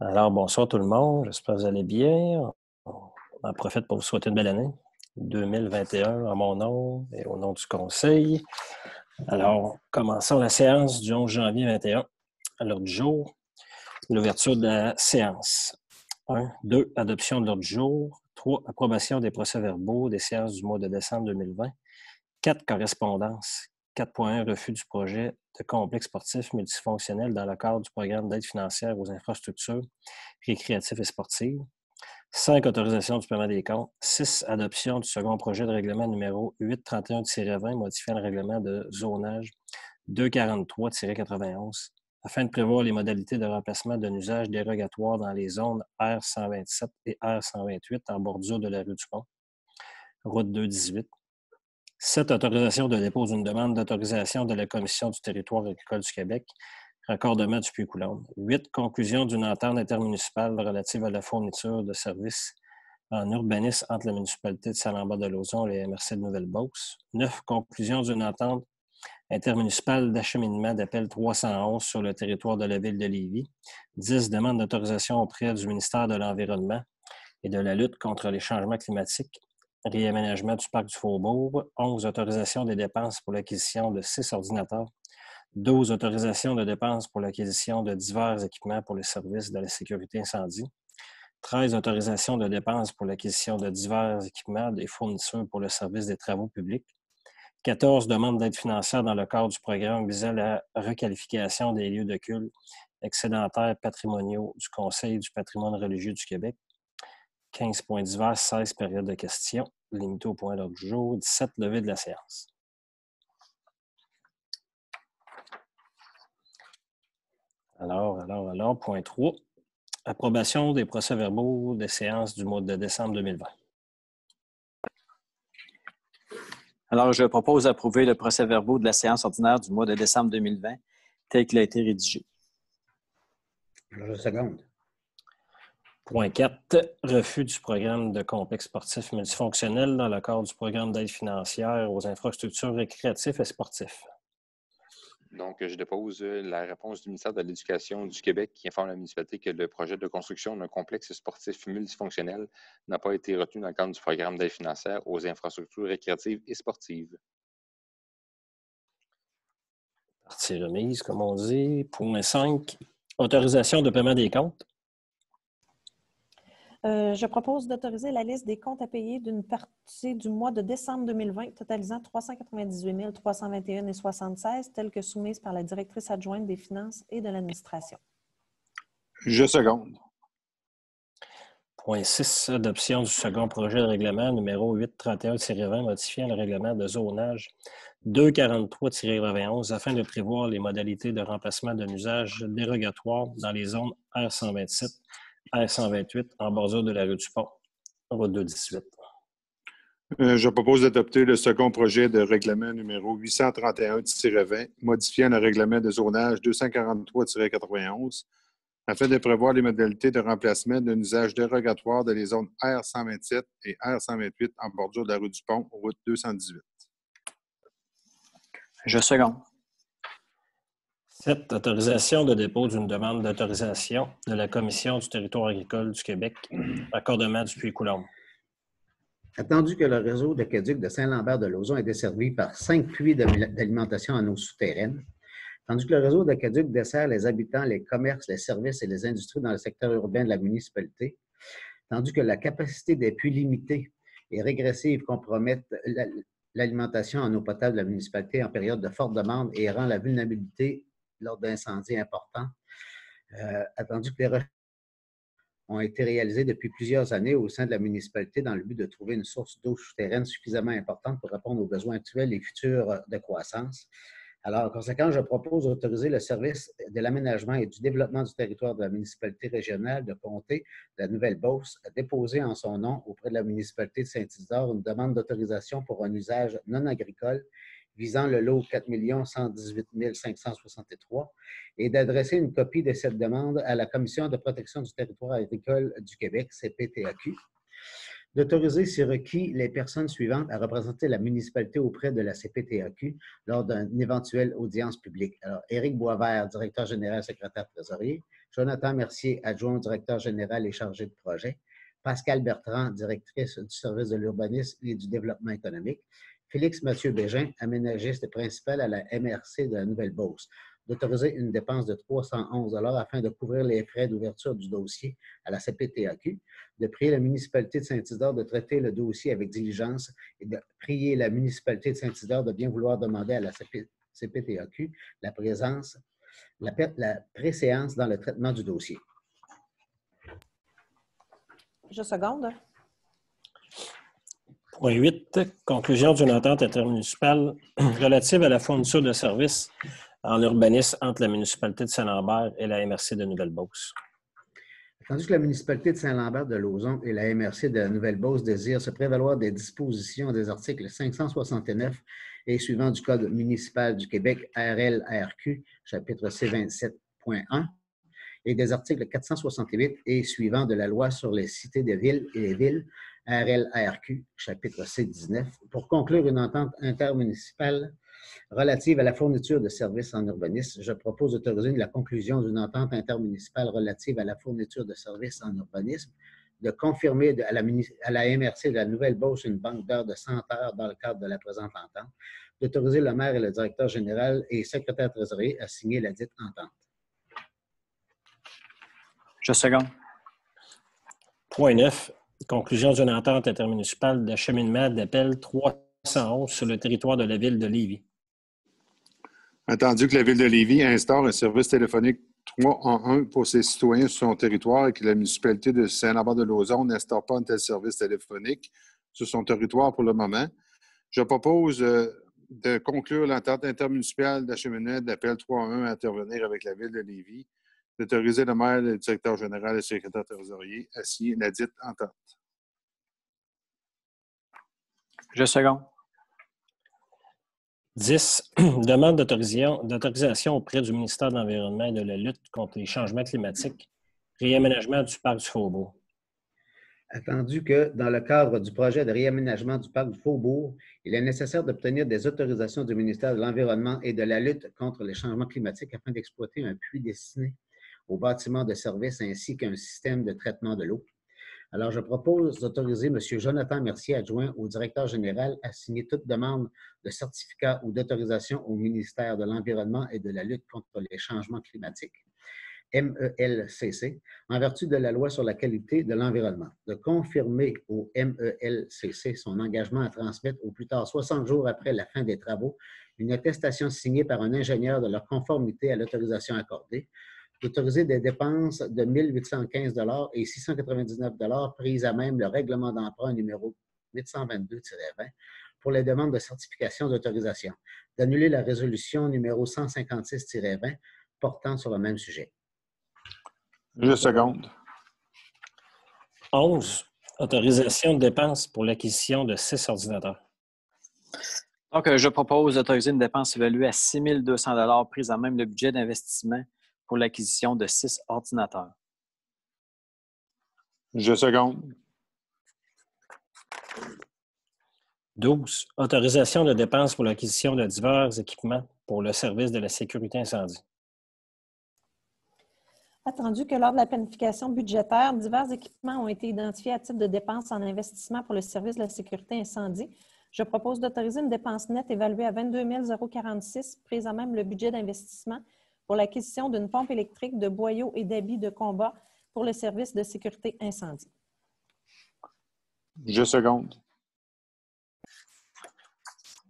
Alors, bonsoir tout le monde. J'espère que vous allez bien. On en profite pour vous souhaiter une belle année 2021 en mon nom et au nom du conseil. Alors, commençons la séance du 11 janvier 2021. À l'ordre du jour, l'ouverture de la séance. 1. 2. Adoption de l'ordre du jour. 3. Approbation des procès-verbaux des séances du mois de décembre 2020. 4. Correspondance. 4.1. Refus du projet de complexe sportif multifonctionnel dans le cadre du programme d'aide financière aux infrastructures récréatives et sportives. 5. Autorisation du paiement des comptes. 6. Adoption du second projet de règlement numéro 831-20 modifiant le règlement de zonage 243-91 afin de prévoir les modalités de remplacement d'un usage dérogatoire dans les zones R127 et R128 en bordure de la rue du Pont, route 218. 7. Autorisation de dépôt d'une demande d'autorisation de la Commission du territoire agricole du Québec, raccordement du Puy-Coulombe. 8. Conclusion d'une entente intermunicipale relative à la fourniture de services en urbanisme entre la municipalité de Saint-Lambert-de-Lauzon et la MRC de Nouvelle-Beauce. 9. Conclusion d'une entente intermunicipale d'acheminement d'appel 311 sur le territoire de la ville de Lévis. 10. Demande d'autorisation auprès du ministère de l'Environnement et de la lutte contre les changements climatiques. Réaménagement du parc du Faubourg. 11. Autorisation des dépenses pour l'acquisition de 6 ordinateurs. 12. Autorisation de dépenses pour l'acquisition de divers équipements pour les services de la sécurité incendie. 13. Autorisation de dépenses pour l'acquisition de divers équipements et fournitures pour le service des travaux publics. 14. Demande d'aide financière dans le cadre du programme visant la requalification des lieux de culte excédentaires patrimoniaux du Conseil du patrimoine religieux du Québec. 15 points divers, 16 périodes de questions, limité au point d'ordre du jour, 17 levées de la séance. Alors, point 3. Approbation des procès-verbaux des séances du mois de décembre 2020. Alors, je propose d'approuver le procès-verbaux de la séance ordinaire du mois de décembre 2020 tel qu'il a été rédigé. Je seconde. Point 4. Refus du programme de complexe sportif multifonctionnel dans le cadre du programme d'aide financière aux infrastructures récréatives et sportives. Donc, je dépose la réponse du ministère de l'Éducation du Québec qui informe la municipalité que le projet de construction d'un complexe sportif multifonctionnel n'a pas été retenu dans le cadre du programme d'aide financière aux infrastructures récréatives et sportives. Partie remise, comme on dit. Point 5. Autorisation de paiement des comptes. Je propose d'autoriser la liste des comptes à payer d'une partie du mois de décembre 2020 totalisant 398 321,76 telle que soumise par la directrice adjointe des finances et de l'administration. Je seconde. Point 6. Adoption du second projet de règlement numéro 831-20 modifiant le règlement de zonage 243-91 afin de prévoir les modalités de remplacement d'un usage dérogatoire dans les zones R127, R128 en bordure de la rue du Pont, route 218. Je propose d'adopter le second projet de règlement numéro 831-20 modifiant le règlement de zonage 243-91 afin de prévoir les modalités de remplacement d'un usage dérogatoire dans les zones R127 et R128 en bordure de la rue du Pont, route 218. Je seconde. 7. Autorisation de dépôt d'une demande d'autorisation de la Commission du territoire agricole du Québec, raccordement du Puy-Coulombe. Attendu que le réseau d'aqueduc de Saint-Lambert-de-Lauzon est desservi par 5 puits d'alimentation en eau souterraine, tandis que le réseau d'aqueduc dessert les habitants, les commerces, les services et les industries dans le secteur urbain de la municipalité, tandis que la capacité des puits limitée et régressive compromettent l'alimentation en eau potable de la municipalité en période de forte demande et rend la vulnérabilité lors d'incendies importants, attendu que les recherches ont été réalisées depuis plusieurs années au sein de la municipalité dans le but de trouver une source d'eau souterraine suffisamment importante pour répondre aux besoins actuels et futurs de croissance. Alors, en conséquence, je propose d'autoriser le service de l'aménagement et du développement du territoire de la municipalité régionale de comté de la Nouvelle-Beauce à déposer en son nom auprès de la municipalité de Saint-Isidore une demande d'autorisation pour un usage non agricole visant le lot 4 118 563 et d'adresser une copie de cette demande à la Commission de protection du territoire agricole du Québec, CPTAQ, D'autoriser, si requis, les personnes suivantes à représenter la municipalité auprès de la CPTAQ lors d'une éventuelle audience publique. Alors, Éric Boisvert, directeur général, secrétaire trésorier. Jonathan Mercier, adjoint au directeur général et chargé de projet. Pascal Bertrand, directrice du service de l'urbanisme et du développement économique. Félix Mathieu Bégin, aménagiste principal à la MRC de la Nouvelle-Beauce. D'autoriser une dépense de 311 $ afin de couvrir les frais d'ouverture du dossier à la CPTAQ, de prier la municipalité de Saint-Isidore de traiter le dossier avec diligence et de prier la municipalité de Saint-Isidore de bien vouloir demander à la CPTAQ la préséance dans le traitement du dossier. Je seconde. Point 8. Conclusion d'une entente intermunicipale relative à la fourniture de services en urbanisme entre la municipalité de Saint-Lambert et la MRC de Nouvelle-Beauce. Tandis que la municipalité de Saint-Lambert de Lauzon et la MRC de Nouvelle-Beauce désirent se prévaloir des dispositions des articles 569 et suivants du Code municipal du Québec, RL-RQ, chapitre C27.1, et des articles 468 et suivants de la Loi sur les cités de villes et les villes, RL-RQ, chapitre C19, pour conclure une entente intermunicipale relative à la fourniture de services en urbanisme. Je propose d'autoriser la conclusion d'une entente intermunicipale relative à la fourniture de services en urbanisme, de confirmer à la MRC de la Nouvelle-Beauce une banque d'heures de 100 heures dans le cadre de la présente entente, d'autoriser le maire et le directeur général et secrétaire trésorier à signer la dite entente. Je seconde. Point 9. Conclusion d'une entente intermunicipale d'acheminement d'appel 311 sur le territoire de la ville de Lévis. Attendu que la Ville de Lévis instaure un service téléphonique 3 en 1 pour ses citoyens sur son territoire et que la municipalité de Saint-Lambert-de-Lauzon n'instaure pas un tel service téléphonique sur son territoire pour le moment, je propose de conclure l'entente intermunicipale d'acheminement d'appel 3 en 1 à intervenir avec la Ville de Lévis, d'autoriser le maire, le directeur général et le secrétaire trésorier à signer la dite entente. Je seconde. 10. Demande d'autorisation auprès du ministère de l'Environnement et de la lutte contre les changements climatiques. Réaménagement du parc du Faubourg. Attendu que, dans le cadre du projet de réaménagement du parc du Faubourg, il est nécessaire d'obtenir des autorisations du ministère de l'Environnement et de la lutte contre les changements climatiques afin d'exploiter un puits destiné aux bâtiments de service ainsi qu'un système de traitement de l'eau. Alors, je propose d'autoriser M. Jonathan Mercier, adjoint au directeur général, à signer toute demande de certificat ou d'autorisation au ministère de l'Environnement et de la lutte contre les changements climatiques, MELCC, en vertu de la loi sur la qualité de l'environnement, de confirmer au MELCC son engagement à transmettre au plus tard 60 jours après la fin des travaux une attestation signée par un ingénieur de leur conformité à l'autorisation accordée, d'autoriser des dépenses de 1 815 $ et 699 $ prises à même le règlement d'emprunt numéro 822-20 pour les demandes de certification d'autorisation, d'annuler la résolution numéro 156-20 portant sur le même sujet. Je seconde. 11. Autorisation de dépenses pour l'acquisition de 6 ordinateurs. Donc, je propose d'autoriser une dépense évaluée à 6 200 $ prise à même le budget d'investissement pour l'acquisition de 6 ordinateurs. Je seconde. 12. Autorisation de dépenses pour l'acquisition de divers équipements pour le service de la sécurité incendie. Attendu que lors de la planification budgétaire, divers équipements ont été identifiés à titre de dépenses en investissement pour le service de la sécurité incendie, je propose d'autoriser une dépense nette évaluée à 22 046 prise à même le budget d'investissement pour l'acquisition d'une pompe électrique, de boyaux et d'habits de combat pour le service de sécurité incendie. Je seconde.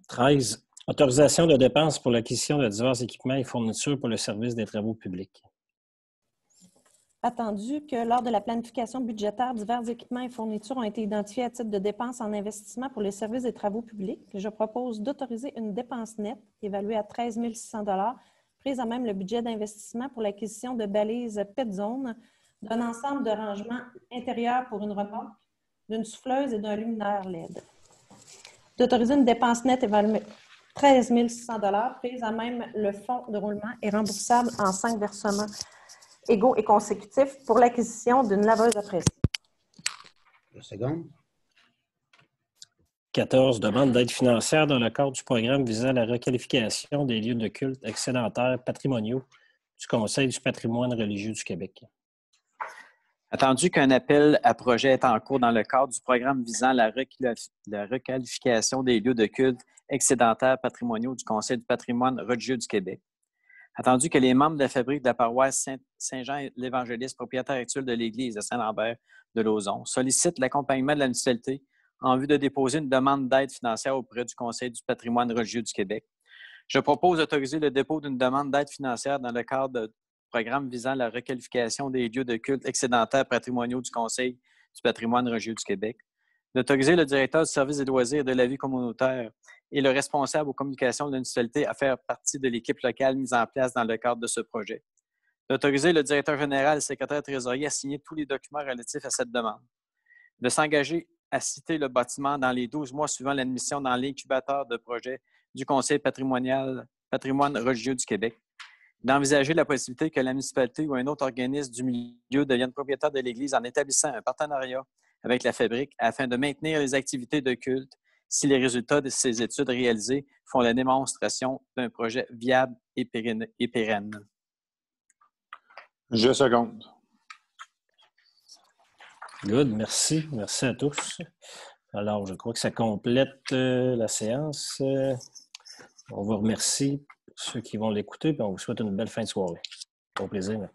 13. Autorisation de dépenses pour l'acquisition de divers équipements et fournitures pour le service des travaux publics. Attendu que lors de la planification budgétaire, divers équipements et fournitures ont été identifiés à titre de dépenses en investissement pour le service des travaux publics, je propose d'autoriser une dépense nette évaluée à 13 600 $ prise à même le budget d'investissement pour l'acquisition de balises PET-Zone, d'un ensemble de rangements intérieurs pour une remorque, d'une souffleuse et d'un luminaire LED. D'autoriser une dépense nette évaluée à 13 600 $ prise à même le fonds de roulement et remboursable en 5 versements égaux et consécutifs pour l'acquisition d'une laveuse à pression. Le second. 14, demande d'aide financière dans le cadre du programme visant la requalification des lieux de culte excédentaires patrimoniaux du Conseil du patrimoine religieux du Québec. Attendu qu'un appel à projet est en cours dans le cadre du programme visant la requalification des lieux de culte excédentaires patrimoniaux du Conseil du patrimoine religieux du Québec. Attendu que les membres de la fabrique de la paroisse Saint-Jean-l'Évangéliste, propriétaire actuel de l'Église de Saint-Lambert de Lauzon, sollicitent l'accompagnement de la municipalité en vue de déposer une demande d'aide financière auprès du Conseil du patrimoine religieux du Québec. Je propose d'autoriser le dépôt d'une demande d'aide financière dans le cadre du programme visant la requalification des lieux de culte excédentaires patrimoniaux du Conseil du patrimoine religieux du Québec. D'autoriser le directeur du service des loisirs et de la vie communautaire et le responsable aux communications de la municipalité à faire partie de l'équipe locale mise en place dans le cadre de ce projet. D'autoriser le directeur général et le secrétaire trésorier à signer tous les documents relatifs à cette demande. De s'engager à citer le bâtiment dans les 12 mois suivant l'admission dans l'incubateur de projet du Conseil patrimoine religieux du Québec. D'envisager la possibilité que la municipalité ou un autre organisme du milieu devienne propriétaire de l'Église en établissant un partenariat avec la fabrique afin de maintenir les activités de culte si les résultats de ces études réalisées font la démonstration d'un projet viable et pérenne. Je seconde. Good, merci. Merci à tous. Alors, je crois que ça complète la séance. On vous remercie ceux qui vont l'écouter et on vous souhaite une belle fin de soirée. Au plaisir.